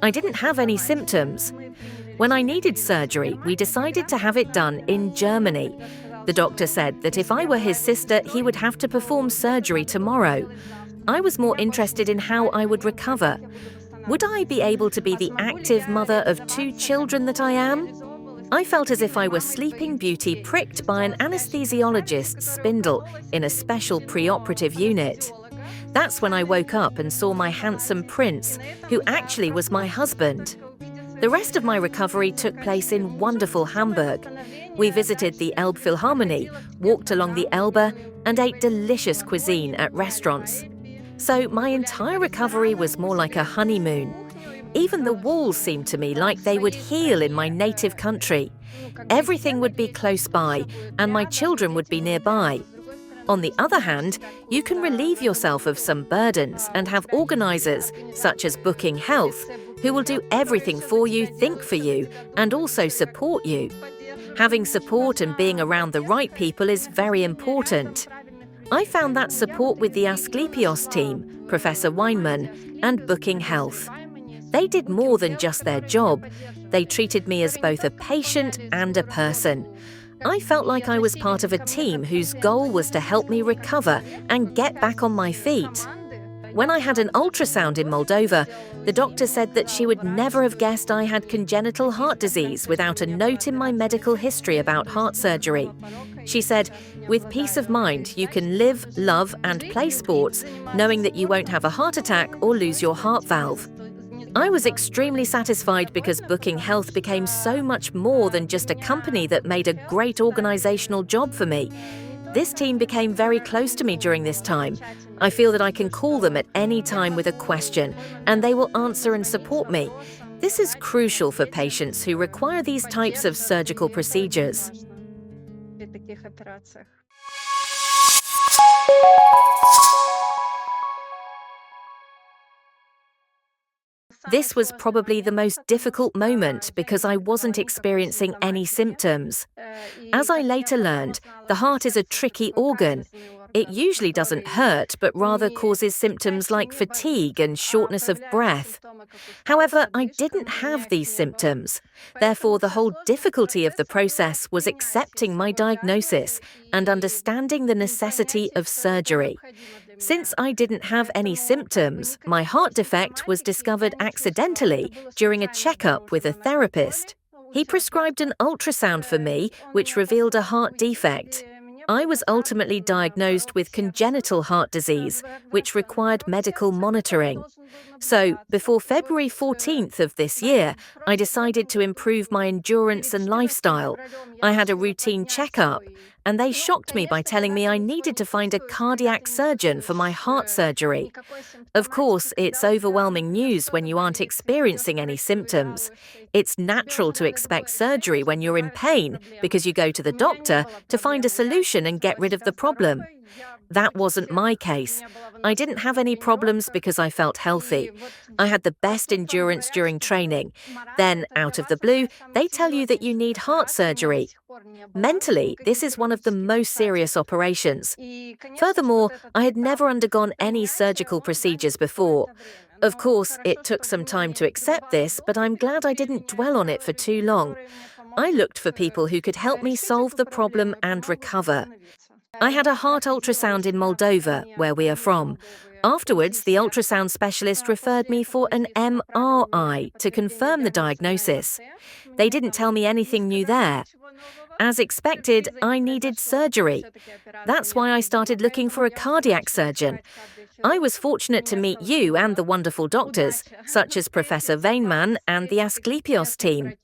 I didn't have any symptoms. When I needed surgery, we decided to have it done in Germany. The doctor said that if I were his sister, he would have to perform surgery tomorrow. I was more interested in how I would recover. Would I be able to be the active mother of 2 children that I am? I felt as if I were Sleeping Beauty pricked by an anesthesiologist's spindle in a special preoperative unit. That's when I woke up and saw my handsome prince, who actually was my husband. The rest of my recovery took place in wonderful Hamburg. We visited the Elbphilharmonie, walked along the Elbe, and ate delicious cuisine at restaurants. So my entire recovery was more like a honeymoon. Even the walls seemed to me like they would heal in my native country. Everything would be close by, and my children would be nearby. On the other hand, you can relieve yourself of some burdens and have organisers, such as Booking Health, who will do everything for you, think for you, and also support you. Having support and being around the right people is very important. I found that support with the Asklepios team, Professor Weinmann, and Booking Health. They did more than just their job. They treated me as both a patient and a person. I felt like I was part of a team whose goal was to help me recover and get back on my feet. When I had an ultrasound in Moldova, the doctor said that she would never have guessed I had congenital heart disease without a note in my medical history about heart surgery. She said, "With peace of mind, you can live, love, and play sports, knowing that you won't have a heart attack or lose your heart valve." I was extremely satisfied because Booking Health became so much more than just a company that made a great organisational job for me. This team became very close to me during this time. I feel that I can call them at any time with a question, and they will answer and support me. This is crucial for patients who require these types of surgical procedures. This was probably the most difficult moment because I wasn't experiencing any symptoms. As I later learned, the heart is a tricky organ. It usually doesn't hurt, but rather causes symptoms like fatigue and shortness of breath. However, I didn't have these symptoms. Therefore, the whole difficulty of the process was accepting my diagnosis and understanding the necessity of surgery. Since I didn't have any symptoms, my heart defect was discovered accidentally during a checkup with a therapist. He prescribed an ultrasound for me, which revealed a heart defect. I was ultimately diagnosed with congenital heart disease, which required medical monitoring. So, before February 14th of this year, I decided to improve my endurance and lifestyle. I had a routine checkup, and they shocked me by telling me I needed to find a cardiac surgeon for my heart surgery. Of course, it's overwhelming news when you aren't experiencing any symptoms. It's natural to expect surgery when you're in pain because you go to the doctor to find a solution and get rid of the problem. That wasn't my case. I didn't have any problems because I felt healthy. I had the best endurance during training. Then, out of the blue, they tell you that you need heart surgery. Mentally, this is one of the most serious operations. Furthermore, I had never undergone any surgical procedures before. Of course, it took some time to accept this, but I'm glad I didn't dwell on it for too long. I looked for people who could help me solve the problem and recover. I had a heart ultrasound in Moldova, where we are from. Afterwards, the ultrasound specialist referred me for an MRI to confirm the diagnosis. They didn't tell me anything new there. As expected, I needed surgery. That's why I started looking for a cardiac surgeon. I was fortunate to meet you and the wonderful doctors, such as Professor Weinmann and the Asklepios team.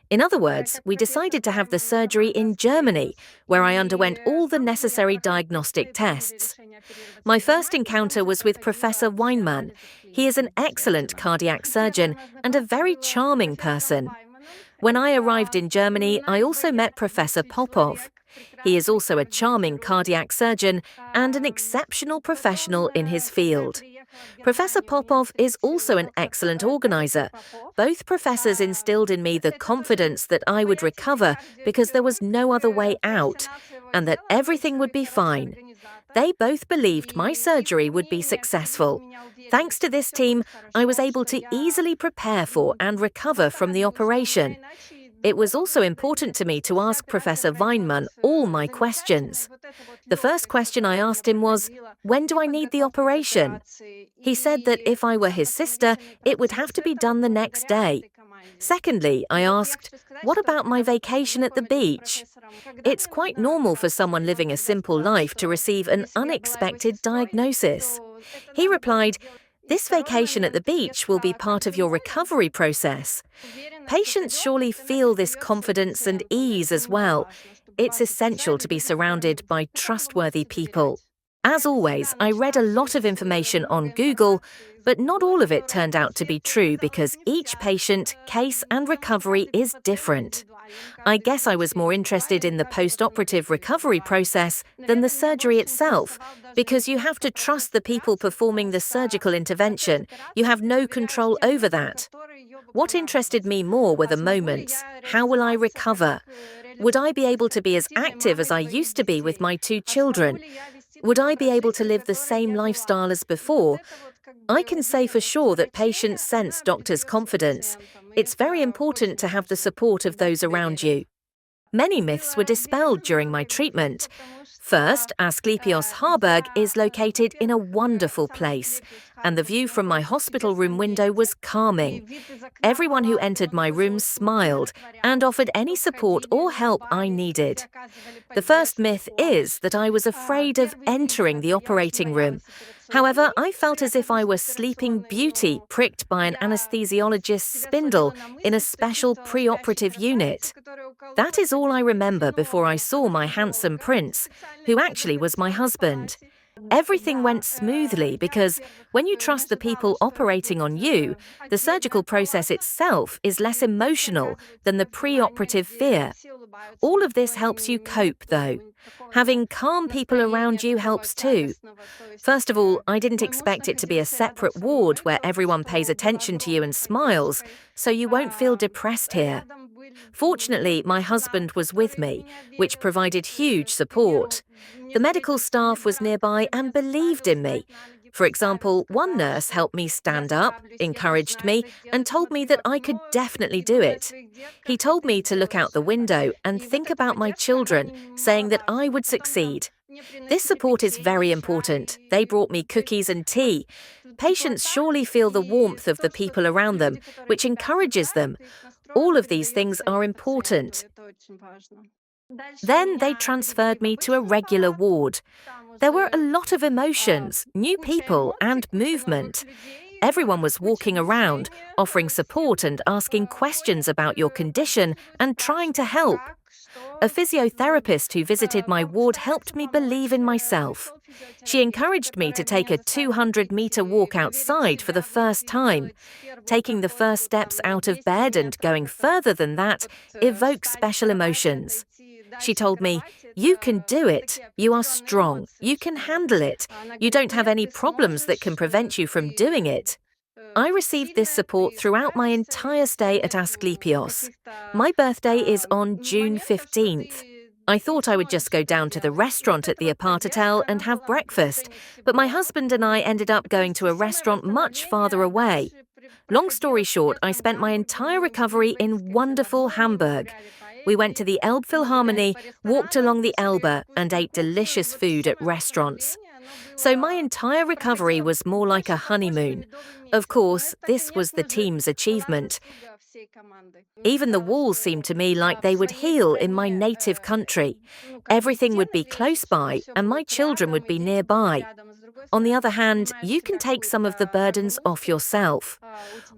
In other words, we decided to have the surgery in Germany, where I underwent all the necessary diagnostic tests. My first encounter was with Professor Weinmann. He is an excellent cardiac surgeon and a very charming person. When I arrived in Germany, I also met Professor Popov. He is also a charming cardiac surgeon and an exceptional professional in his field. Professor Popov is also an excellent organizer. Both professors instilled in me the confidence that I would recover because there was no other way out, and that everything would be fine. They both believed my surgery would be successful. Thanks to this team, I was able to easily prepare for and recover from the operation. It was also important to me to ask Professor Weinmann all my questions. The first question I asked him was, "When do I need the operation?" He said that if I were his sister, it would have to be done the next day. Secondly, I asked, "What about my vacation at the beach?" It's quite normal for someone living a simple life to receive an unexpected diagnosis. He replied, "This vacation at the beach will be part of your recovery process." Patients surely feel this confidence and ease as well. It's essential to be surrounded by trustworthy people. As always, I read a lot of information on Google, but not all of it turned out to be true because each patient, case, and recovery is different. I guess I was more interested in the post-operative recovery process than the surgery itself, because you have to trust the people performing the surgical intervention. You have no control over that. What interested me more were the moments. How will I recover? Would I be able to be as active as I used to be with my 2 children? Would I be able to live the same lifestyle as before? I can say for sure that patients sense doctors' confidence. It's very important to have the support of those around you. Many myths were dispelled during my treatment. First, Asklepios Harburg is located in a wonderful place, and the view from my hospital room window was calming. Everyone who entered my room smiled and offered any support or help I needed. The first myth is that I was afraid of entering the operating room. However, I felt as if I were Sleeping Beauty pricked by an anesthesiologist's spindle in a special pre-operative unit. That is all I remember before I saw my handsome prince, who actually was my husband. Everything went smoothly because when you trust the people operating on you, the surgical process itself is less emotional than the pre-operative fear. All of this helps you cope, though. Having calm people around you helps too. First of all, I didn't expect it to be a separate ward where everyone pays attention to you and smiles, so you won't feel depressed here. Fortunately, my husband was with me, which provided huge support. The medical staff was nearby and believed in me. For example, one nurse helped me stand up, encouraged me, and told me that I could definitely do it. He told me to look out the window and think about my children, saying that I would succeed. This support is very important. They brought me cookies and tea. Patients surely feel the warmth of the people around them, which encourages them. All of these things are important. Then they transferred me to a regular ward. There were a lot of emotions, new people, and movement. Everyone was walking around, offering support and asking questions about your condition and trying to help. A physiotherapist who visited my ward helped me believe in myself. She encouraged me to take a 200-meter walk outside for the first time. Taking the first steps out of bed and going further than that evokes special emotions. She told me, "You can do it. You are strong. You can handle it. You don't have any problems that can prevent you from doing it." I received this support throughout my entire stay at Asklepios. My birthday is on June 15th. I thought I would just go down to the restaurant at the Aparthotel and have breakfast, but my husband and I ended up going to a restaurant much farther away. Long story short, I spent my entire recovery in wonderful Hamburg. We went to the Elbphilharmonie, walked along the Elbe, and ate delicious food at restaurants. So my entire recovery was more like a honeymoon. Of course, this was the team's achievement. Even the walls seemed to me like they would heal in my native country. Everything would be close by, and my children would be nearby. On the other hand, you can take some of the burdens off yourself.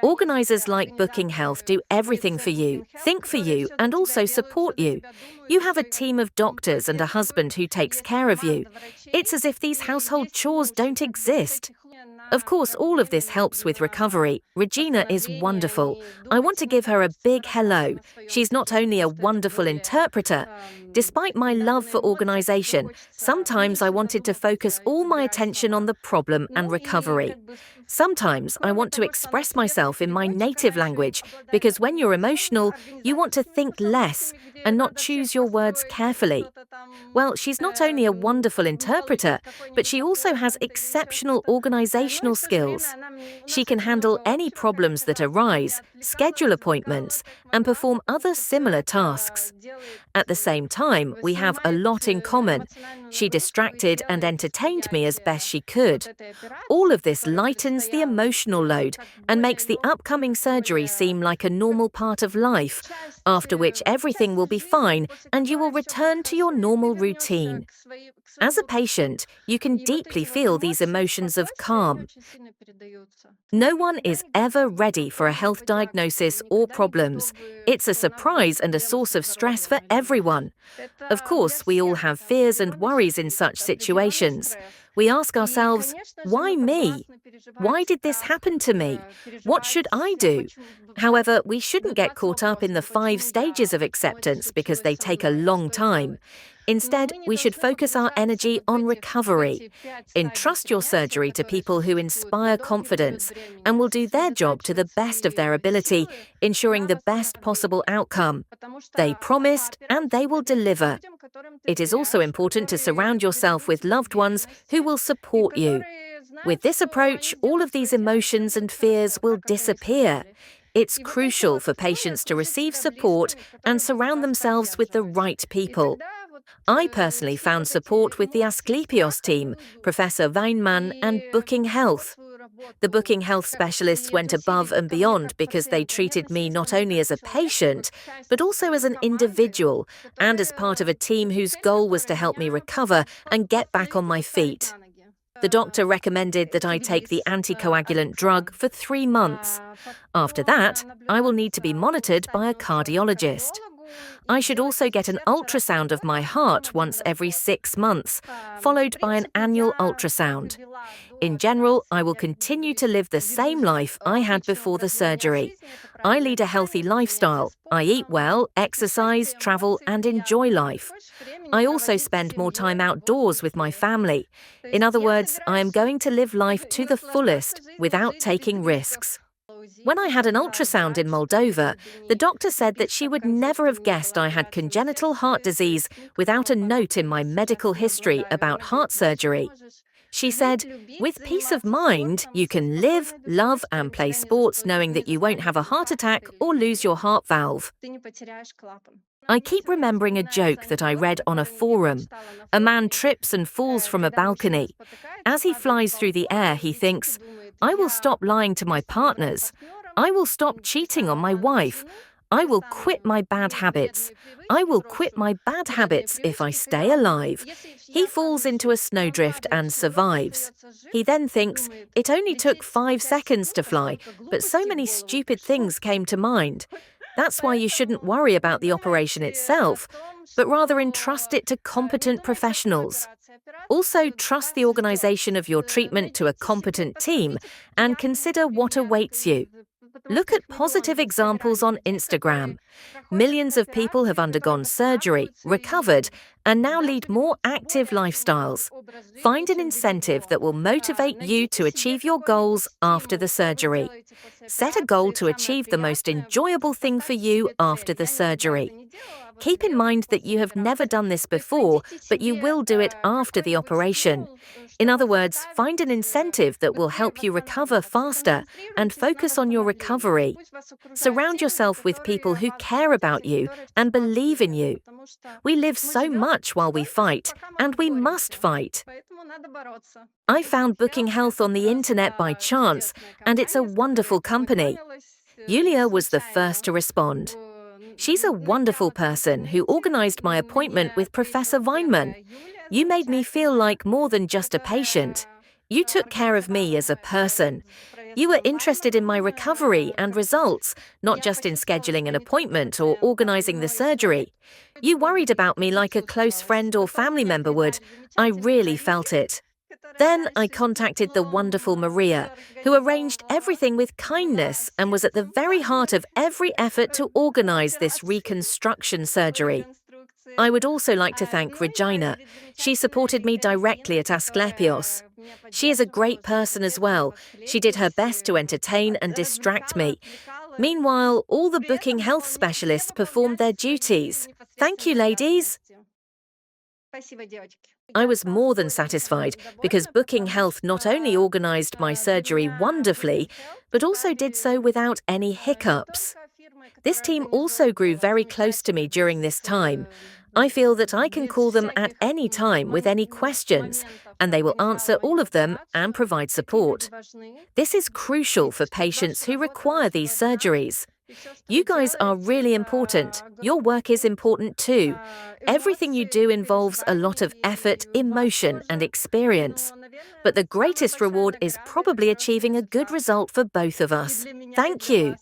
Organisers like Booking Health do everything for you, think for you, and also support you. You have a team of doctors and a husband who takes care of you. It's as if these household chores don't exist. Of course, all of this helps with recovery. Regina is wonderful. I want to give her a big hello. She's not only a wonderful interpreter. Despite my love for organisation, sometimes I wanted to focus all my attention on the problem and recovery. Sometimes I want to express myself in my native language because when you're emotional, you want to think less, and not choose your words carefully. Well, she's not only a wonderful interpreter, but she also has exceptional organizational skills. She can handle any problems that arise, schedule appointments, and perform other similar tasks. At the same time, we have a lot in common. She distracted and entertained me as best she could. All of this lightens the emotional load and makes the upcoming surgery seem like a normal part of life, after which everything will be fine and you will return to your normal routine. As a patient, you can deeply feel these emotions of calm. No one is ever ready for a health diagnosis or problems. It's a surprise and a source of stress for everyone. Of course, we all have fears and worries in such situations. We ask ourselves, why me? Why did this happen to me? What should I do? However, we shouldn't get caught up in the 5 stages of acceptance because they take a long time. Instead, we should focus our energy on recovery. Entrust your surgery to people who inspire confidence and will do their job to the best of their ability, ensuring the best possible outcome. They promised and they will deliver. It is also important to surround yourself with loved ones who will support you. With this approach, all of these emotions and fears will disappear. It's crucial for patients to receive support and surround themselves with the right people. I personally found support with the Asklepios team, Professor Weinmann and Booking Health. The Booking Health specialists went above and beyond because they treated me not only as a patient, but also as an individual and as part of a team whose goal was to help me recover and get back on my feet. The doctor recommended that I take the anticoagulant drug for 3 months. After that, I will need to be monitored by a cardiologist. I should also get an ultrasound of my heart once every 6 months, followed by an annual ultrasound. In general, I will continue to live the same life I had before the surgery. I lead a healthy lifestyle. I eat well, exercise, travel, and enjoy life. I also spend more time outdoors with my family. In other words, I am going to live life to the fullest without taking risks. When I had an ultrasound in Moldova, the doctor said that she would never have guessed I had congenital heart disease without a note in my medical history about heart surgery. She said, "With peace of mind, you can live, love, and play sports knowing that you won't have a heart attack or lose your heart valve." I keep remembering a joke that I read on a forum. A man trips and falls from a balcony. As he flies through the air, he thinks, "I will stop lying to my partners. I will stop cheating on my wife. I will quit my bad habits. I will quit my bad habits if I stay alive." He falls into a snowdrift and survives. He then thinks, "It only took 5 seconds to fly, but so many stupid things came to mind." That's why you shouldn't worry about the operation itself, but rather entrust it to competent professionals. Also, trust the organization of your treatment to a competent team and consider what awaits you. Look at positive examples on Instagram. Millions of people have undergone surgery, recovered, and now lead more active lifestyles. Find an incentive that will motivate you to achieve your goals after the surgery. Set a goal to achieve the most enjoyable thing for you after the surgery. Keep in mind that you have never done this before, but you will do it after the operation. In other words, find an incentive that will help you recover faster and focus on your recovery. Surround yourself with people who care about you and believe in you. We live so much while we fight, and we must fight. I found Booking Health on the internet by chance, and it's a wonderful company. Yulia was the first to respond. She's a wonderful person who organized my appointment with Professor Weinmann. You made me feel like more than just a patient. You took care of me as a person. You were interested in my recovery and results, not just in scheduling an appointment or organizing the surgery. You worried about me like a close friend or family member would. I really felt it. Then I contacted the wonderful Maria, who arranged everything with kindness and was at the very heart of every effort to organize this reconstruction surgery. I would also like to thank Regina. She supported me directly at Asklepios. She is a great person as well. She did her best to entertain and distract me. Meanwhile, all the booking health specialists performed their duties. Thank you, ladies. I was more than satisfied because Booking Health not only organized my surgery wonderfully, but also did so without any hiccups. This team also grew very close to me during this time. I feel that I can call them at any time with any questions, and they will answer all of them and provide support. This is crucial for patients who require these surgeries. You guys are really important. Your work is important too. Everything you do involves a lot of effort, emotion, and experience. But the greatest reward is probably achieving a good result for both of us. Thank you.